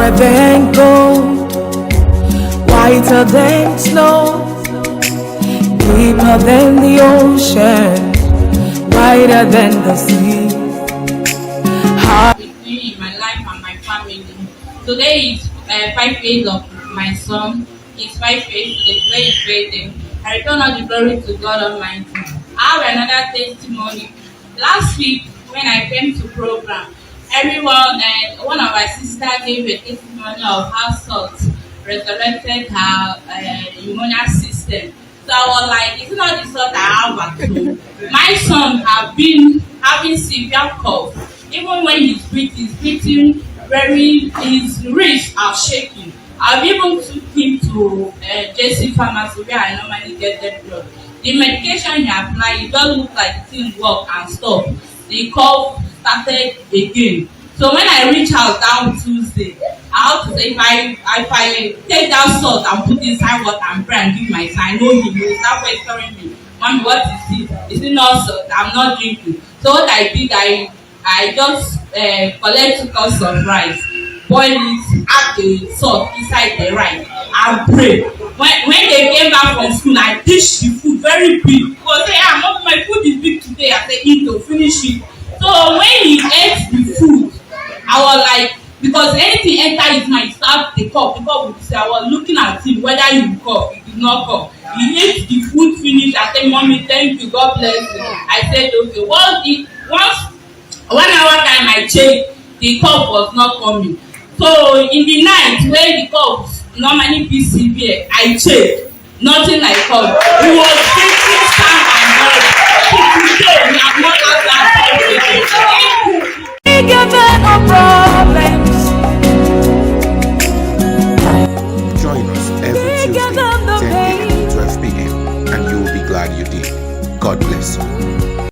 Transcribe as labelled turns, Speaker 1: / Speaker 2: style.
Speaker 1: Sweeter than gold, whiter than snow, deeper than the ocean, wider than the sea.
Speaker 2: With me in my life and my family. Today is 5 days of my son. It's 5 days today. Today is birthday. I return all the glory to God Almighty. I have another testimony. Last week when I came to program, everyone and one of my sisters gave a testimony of how salt resurrected her pneumonia system. So I was like, it's not the salt I have at home. My son have been having severe cough. Even when he's breathing very, his wrists are shaking. I've even took him to JC Pharmacy where I normally get the blood. The medication he applied, it doesn't look like it didn't work and stop. The cough started again. So when I reach out down Tuesday, I have to say if I take that salt and put inside water and pray and give my son, I know he will start questioning me. Mommy, what is it? Is it not salt? I'm not drinking. So what I did, I just collect 2 cups of rice, boil it, add the salt inside the rice, and pray. When they came back from school, I dish the food very big. Because say, Mom, my food is big today. I said, eat to finish it. So when he ate the food, I was like, because anything enter his mind, start the cup would say, I was looking at him whether he would cough. He did not cough. He ate the food finished. I said, Mommy, thank you, God bless you. I said, okay. Once 1 hour time I checked, the cough was not coming. So in the night when the cough normally be severe, I checked, nothing like cough. He was drinking stand and blood. Today we have not had that.
Speaker 1: Bigger than our problems.
Speaker 3: Join us every Tuesday, 10 a.m. to 12 p.m. and you will be glad you did. God bless you.